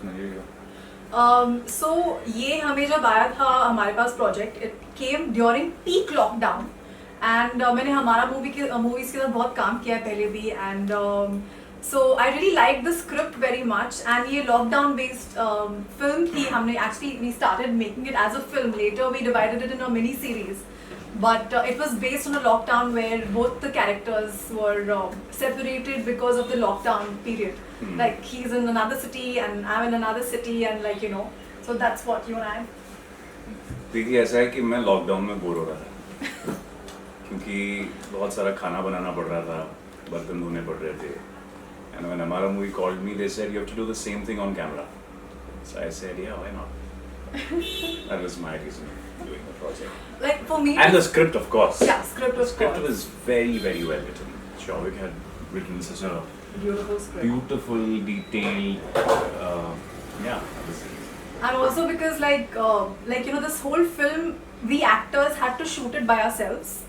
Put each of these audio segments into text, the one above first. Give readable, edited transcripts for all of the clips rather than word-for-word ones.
मंजरी का? So ये हमें जब आया था हमारे पास project, it came during peak lockdown and मैंने हमारा मूवीज के साथ बहुत काम किया है पहले भी and so I really liked the script very much and ये lockdown based film थी. हमने actually we started making it as a film. Later we divided it in a mini series. But it was based on a lockdown where both the characters were separated because of the lockdown period. Like he's in another city and I'm in another city and like you know, so that's what you and I. देखिए ऐसा है कि मैं lockdown में bore हो रहा था क्योंकि बहुत सारा खाना बनाना पड़ रहा था, बर्तन धोने पड़ रहे थे. And when HamaraMovie called me, they said you have to do the same thing on camera. So I said, yeah, why not? That was my reason for doing the project. Like for me. And the script, of course. Yeah, script of script course. was very, very well written. Shavik had written such a Beautiful script. beautiful, detailed, yeah. And also because like you know this whole film we actors had to shoot it by ourselves.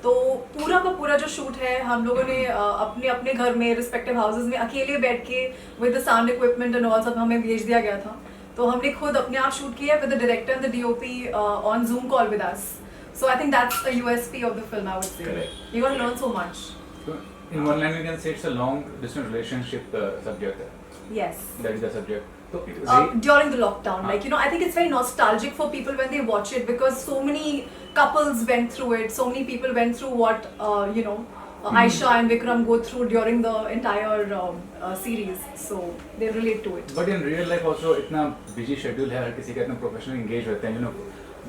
तो पूरा का पूरा जो shoot है हम लोगों ने अपने अपने घर में रिस्पेक्टिव हाउसेस में अकेले बैठ के with the sound equipment and all सब हमें भेज दिया गया था. तो हमने खुद अपने आप शूट किया with the director and the DOP on zoom call with us. So I think that's a USP of the film, I would say. Correct. You got to learn so much. So in one line we can say it's a long distance relationship subject. Yes. That is the subject. So During the lockdown, like you know, I think it's very nostalgic for people when they watch it because so many couples went through it. So many people went through what you know Aisha and Vikram go through during the entire series. So they relate to it. But in real life also इतना busy schedule है, हर किसी का इतना professional engaged रहते हैं, you know,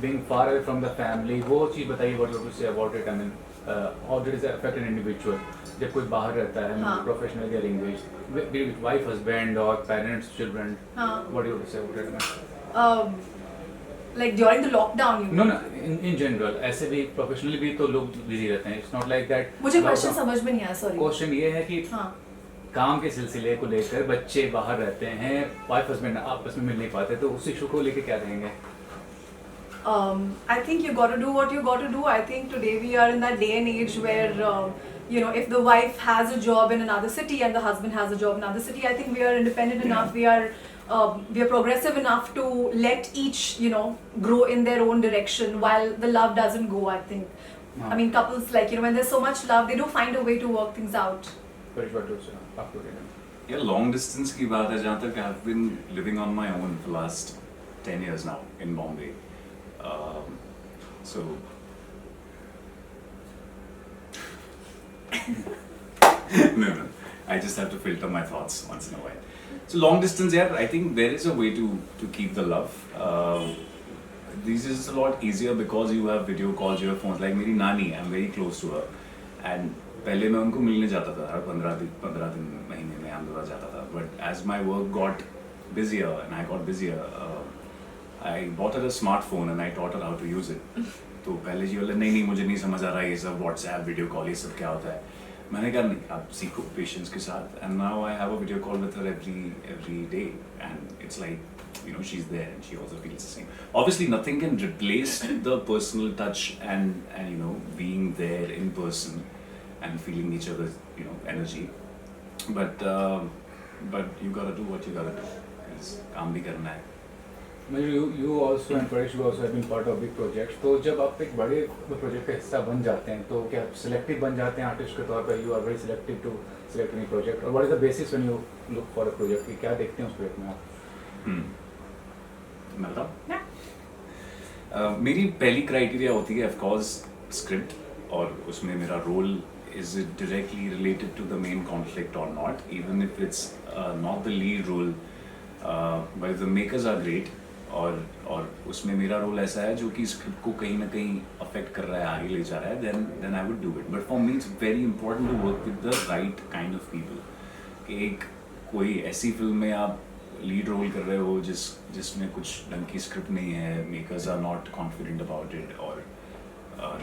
being far away from the family. वो चीज़ बताइए what you want to say about it. I mean, how does it affect an individual? जब कोई बाहर रहता है, professionally or engaged, be it wife, husband or parents, children. What do you want to say about it? Like during the lockdown, you No, in general, ऐसे भी professionally भी तो लोग busy रहते हैं. It's not like that. मुझे question समझ में नहीं आया, sorry. Question ये है कि काम के सिलसिले को लेकर बच्चे बाहर रहते हैं, वाइफ हस्बैंड आपस में मिल नहीं पाते, तो उस इशू को लेकर क्या कहेंगे? I think you got to do what you got to do. I think today we are in that day and age where you know, if the wife has a job in another city and the husband has a job in another city, I think we are independent enough. We are progressive enough to let each, you know, grow in their own direction while the love doesn't go. I think. I mean, couples like you know, when there's so much love, they do find a way to work things out. Paresh, what do you say? Up to date. Yeah, long distance की बात है, जहाँ तक I've been living on my own for last 10 years now in Bombay. So no, I just have to filter my thoughts once in a while. So long distance, yeah, I think there is a way to keep the love. This is a lot easier because you have video calls, you have phones. Like मेरी नानी, I'm very close to her, and पहले मैं उनको मिलने जाता था, हर 15 दिन महीने में अहमदाबाद जाता था. But as my work got busier and I got busier, I bought her a smartphone and I taught her how to use it. तो पहले जी बोले नहीं मुझे नहीं समझ आ रहा ये सब व्हाट्सएप वीडियो कॉल ये सब क्या होता है. मैंने कहा नहीं आप सीखो पेशेंस के साथ. And now I have a video call with her every day and it's like you know she's there and she also feels the same. Obviously nothing can replace the personal touch and you know being there in person and feeling each other's you know energy, but you gotta do what you gotta do. काम भी करना है. You also and Paresh you also have been part of big projects. तो जब आप एक बड़े project का हिस्सा बन जाते हैं तो क्या सिलेक्टिव बन जाते हैं आर्टिस्ट के तौर पर? You are very selective to select any project. और what is the basis when you look for a project? कि क्या देखते हैं उस प्रोजेक्ट में आप? मतलब मेरी पहली क्राइटेरिया होती है ऑफ कोर्स स्क्रिप्ट, और उसमें मेरा role is it directly related to the main conflict or not, even if it's not the lead role, but if the makers are great और उसमें मेरा रोल ऐसा है जो कि स्क्रिप्ट को कहीं ना कहीं अफेक्ट कर रहा है, आगे ले जा रहा है, then I would do it. But for me it's very important to work with the right kind of people. कि एक कोई ऐसी फिल्म में आप लीड रोल कर रहे हो जिसमें कुछ ढंग की स्क्रिप्ट नहीं है, makers are not confident about it, और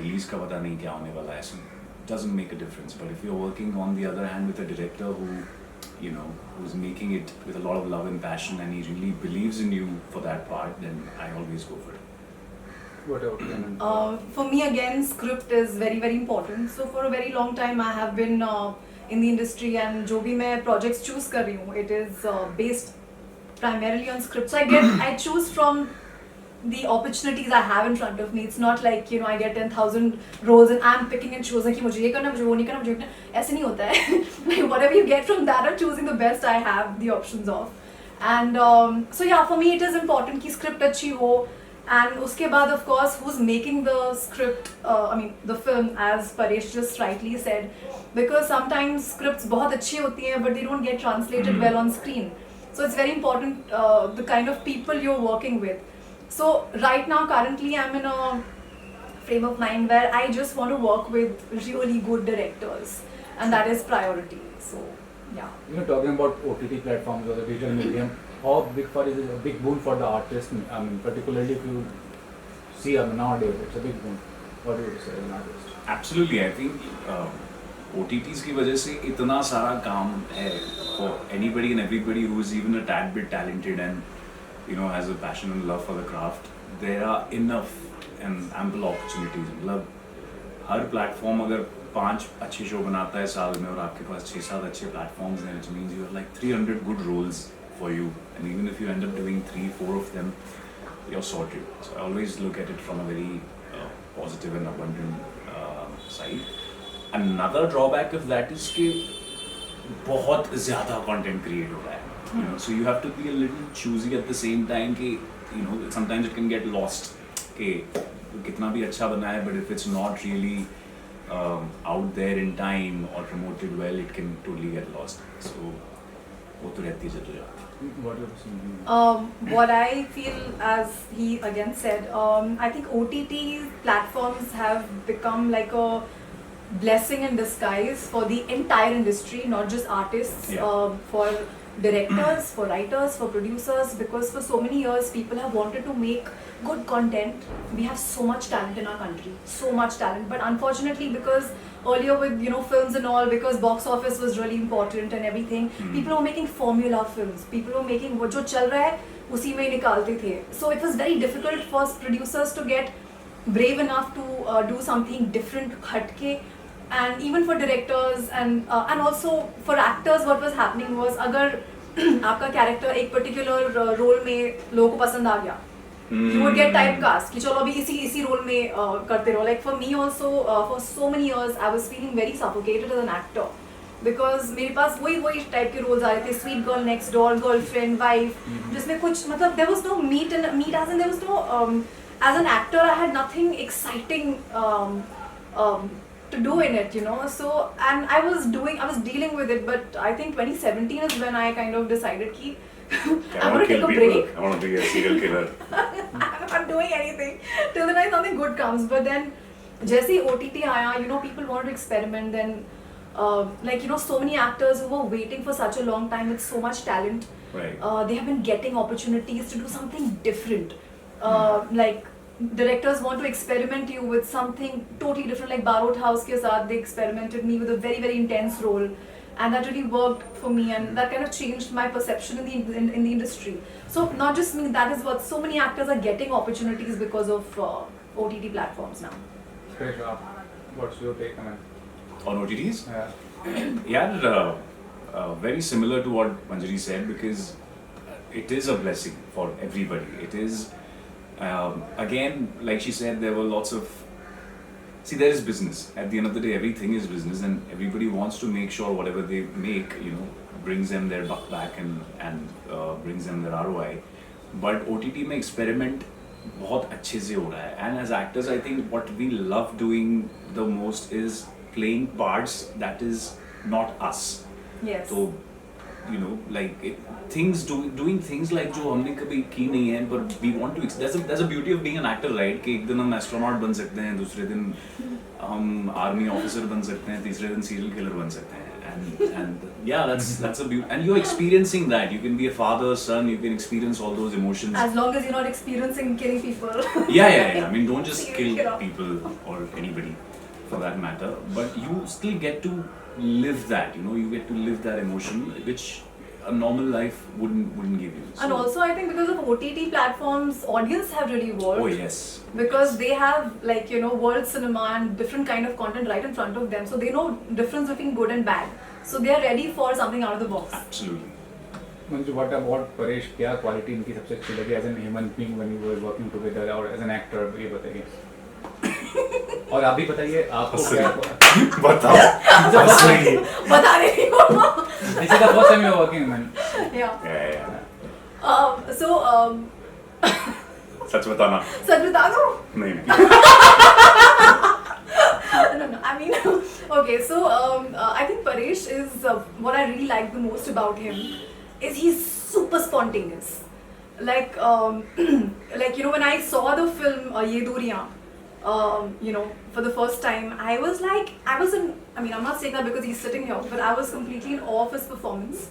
रिलीज का पता नहीं क्या होने वाला है, so it doesn't make a difference. But if you're working on the other hand with a director who you know who's making it with a lot of love and passion and he really believes in you for that part, then I always go for it. What about for me again script is very very important. So for a very long time I have been in the industry and जो भी मैं projects choose कर रही हूँ it is based primarily on scripts. So I choose from the opportunities I have in front of me. It's not like, you know, I get 10,000 roles and I'm picking and choosing कि मुझे ये करना, मुझे वो नहीं करना, मुझे ये करना. ऐसे नहीं होता है. Like whatever you get from that, I'm choosing the best I have the options of. And so yeah, for me it is important कि script अच्छी हो. And उसके बाद of course who's making the script, I mean the film, as Paresh just rightly said, because sometimes scripts बहुत अच्छी होती हैं but they don't get translated well on screen. So it's very important the kind of people you're working with. So right now currently I'm in a frame of mind where I just want to work with really good directors, and that is priority. So yeah. You know, talking about OTT platforms or the digital medium, how big for is it a big boon for the artist? I mean, particularly if you see nowadays, it's a big boon. What do you say as an artist? Absolutely, I think OTTs की वजह से इतना सारा काम है for anybody and everybody who is even a tad bit talented and, you know, has a passion and love for the craft. There are enough and ample opportunities. मतलब हर platform अगर 5 अच्छे शो बनाता है साल में और आपके पास 6-7 अच्छे platforms हैं, which means you have like 300 good roles for you, and even if you end up doing 3-4 of them, you're sorted. So I always look at it from a very positive and abundant side. Another drawback of that is कि बहुत ज़्यादा content create हो रहा है. You know, so you have to be a little choosy at the same time कि, you know, sometimes it can get lost कि कितना भी अच्छा बना है, but if it's not really out there in time or promoted well, it can totally get lost. So वो तो रहती है जरूर. What do you think? What I feel, as he again said, I think OTT platforms have become like a blessing in disguise for the entire industry, not just artists, for directors, for writers, for producers, because for so many years people have wanted to make good content. We have so much talent in our country, so much talent, but unfortunately because earlier with, you know, films and all, because box office was really important and everything, people were making formula films, people were making वो जो चल रहा है उसी में निकालते थे. So it was very difficult for producers to get brave enough to do something different, हटके. And even for directors and also for actors, what was happening was अगर आपका character एक particular role में लोगों को पसंद आ गया, you would get typecast कि चलो अभी इसी role में करते रहो. Like for me also, for so many years I was feeling very suffocated as an actor, because मेरे पास वही type के roles आ रहे थे, sweet girl next door, girlfriend, wife, जिसमें कुछ मतलब there was no meat as in there was no as an actor I had nothing exciting to do in it, you know. So, and I was dealing with it, but I think 2017 is when I kind of decided कि I'm going to take a break. I want to be a serial killer. I'm not doing anything till the night something good comes. But then जैसे ही OTT आया, you know, people wanted to experiment. Then like, you know, so many actors who were waiting for such a long time with so much talent, Right. They have been getting opportunities to do something different. Like directors want to experiment you with something totally different. Like Barot House के साथ they experimented me with a very very intense role, and that really worked for me, and that kind of changed my perception in the industry. So not just me, that is what so many actors are getting opportunities because of OTT platforms now. Paresh, what's your take on it? On OTTs? Yeah. Yeah, very similar to what Manjari said, because it is a blessing for everybody. It is, again, like she said, there were lots of, see, there is business. At the end of the day, everything is business, and everybody wants to make sure whatever they make, you know, brings them their buck back and brings them their ROI. But OTT में experiment बहुत अच्छे से हो रहा है. And as actors, I think what we love doing the most is playing parts that is not us. Yes. So, you know, like doing things like जो हमने कभी की नहीं है, but we want to. There's a beauty of being an actor, right? कि एक दिन हम astronaut बन सकते हैं, दूसरे दिन हम army officer बन सकते हैं, तीसरे दिन serial killer बन सकते हैं. And yeah, that's a beauty. And you're experiencing that. You can be a father, son. You can experience all those emotions. As long as you're not experiencing killing people. Yeah. I mean, don't just Serial kill killer. people or anybody, for that matter. But you still get to live that. You know, you get to live that emotion, which a normal life wouldn't give you. And also, I think because of OTT platforms, audience have really evolved. Oh yes. Because they have, like, you know, world cinema and different kind of content right in front of them, so they know difference between good and bad. So they are ready for something out of the box. Absolutely. Manju, what about Paresh? क्या quality इनकी सबसे अच्छी लगी as an human being when you were working together और as an actor, ये बताइए। और आप भी बताइए आपको क्या बताओ। बता रही हूँ। This is the first time you are working, man. Yeah. So सच बताना। सच बता दो। नहीं। No, I mean, okay, so I think Paresh is what I really like the most about him is he's super spontaneous. Like, like you know, when I saw the film Ye Dooriyan, you know, for the first time, I was like, I mean, I'm not saying that because he's sitting here, but I was completely in awe of his performance.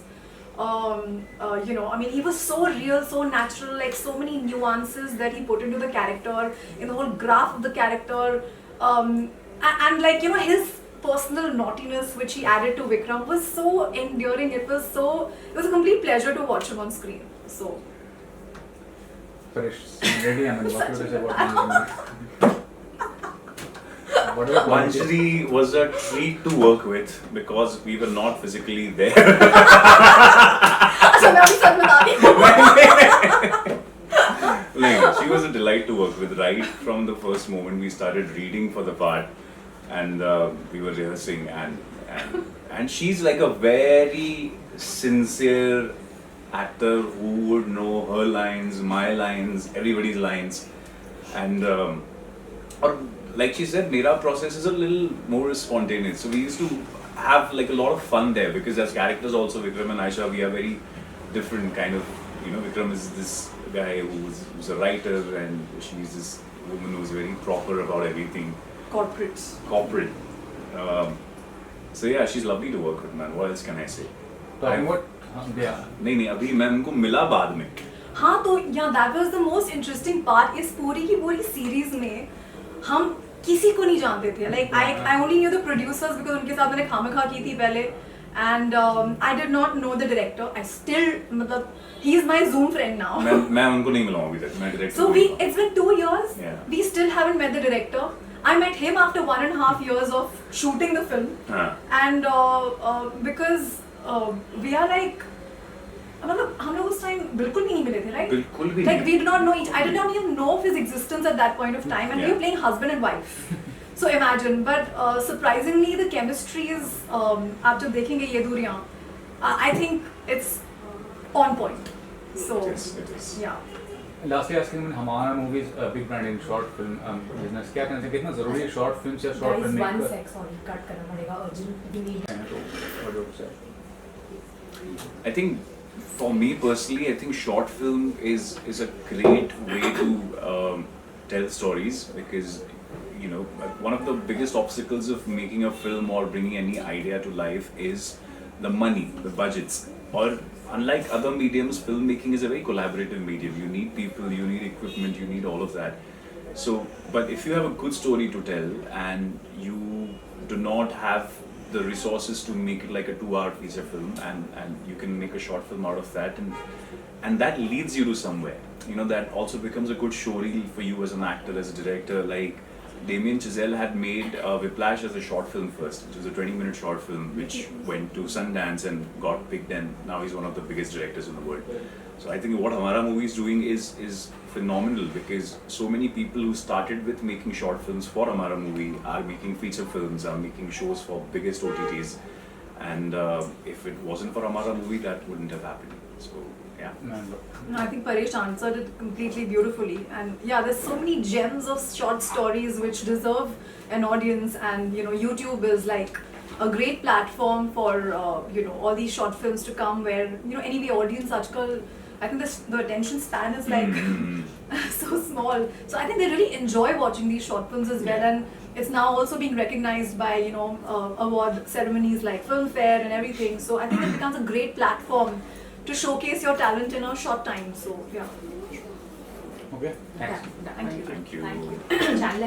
You know, I mean, he was so real, so natural, like so many nuances that he put into the character, in the whole graph of the character. And like, you know, his personal naughtiness which he added to Vikram was so endearing. It was a complete pleasure to watch him on screen. So Paresh, ready, I mean, what would you say about what are the qualities? Manjari was a treat to work with because we were not physically there. अच्छा मैं अभी सच बता रही हूँ। Like, she was a delight to work with right from the first moment we started reading for the part and we were rehearsing and she's like a very sincere actor who would know her lines, my lines, everybody's lines and or like she said, Mera process is a little more spontaneous. So we used to have like a lot of fun there because as characters also, Vikram and Aisha, we are very different kind of, you know, Vikram is this guy who's a writer and she's this woman who's very proper about everything. Corporate. So yeah, she's lovely to work with, man. What else can I say? Talking about yeah. नहीं अभी मैं उनको मिला बाद में। हाँ तो yeah, that was the most interesting part. इस पूरी की पूरी series में हम किसी को नहीं जानते थे. Like I only knew the producers because उनके साथ मैंने खामखा की थी पहले. And I did not know the director. I still, मतलब, he is my Zoom friend now. मैं उनको नहीं मिला हूँ अभी तक. मैं director So it's been 2 years. Yeah. We still haven't met the director. I met him after 1.5 years of shooting the film. And because we are like, मतलब हम लोग उस time बिल्कुल भी नहीं मिले थे, right? बिल्कुल भी Like नहीं. we did not know each. I did not even know of his existence at that point of time, and we were playing husband and wife. So imagine, but surprisingly, the chemistry is after देखेंगे ये दूरियां, I think it's on point. So It is. yeah. Lastly, asking when हमारा movie is a big brand in short film business, क्या कहना चाहिए, कितना ज़रूरी है short films या short film Guys, 1 sec, sorry, cut करना पड़ेगा urgent. We need. What do you say? I think for me personally, I think short film is a great way to tell stories because you know one of the biggest obstacles of making a film or bringing any idea to life is the money, the budgets. Or unlike other mediums, filmmaking is a very collaborative medium. You need people, you need equipment, you need all of that. So, but if you have a good story to tell and you do not have the resources to make it like a 2-hour feature film and you can make a short film out of that and that leads you to somewhere, you know, that also becomes a good show reel for you as an actor, as a director. Like Damien Chazelle had made Whiplash as a short film first, which was a 20-minute short film which went to Sundance and got picked and now he's one of the biggest directors in the world. So I think what HamaraMovie is doing is phenomenal because so many people who started with making short films for HamaraMovie are making feature films, are making shows for biggest OTTs and if it wasn't for HamaraMovie that wouldn't have happened. So yeah. No, I think Paresh answered it completely beautifully, and yeah, there's so many gems of short stories which deserve an audience, and you know, YouTube is like a great platform for you know, all these short films to come where, you know, anyway audience आजकल I think the attention span is like so small, so I think they really enjoy watching these short films as well, and it's now also being recognized by, you know, award ceremonies like Filmfare and everything, so I think it becomes a great platform to showcase your talent in a short time. So yeah. Okay, thanks. Thank you. Thank you. Thank you. Channel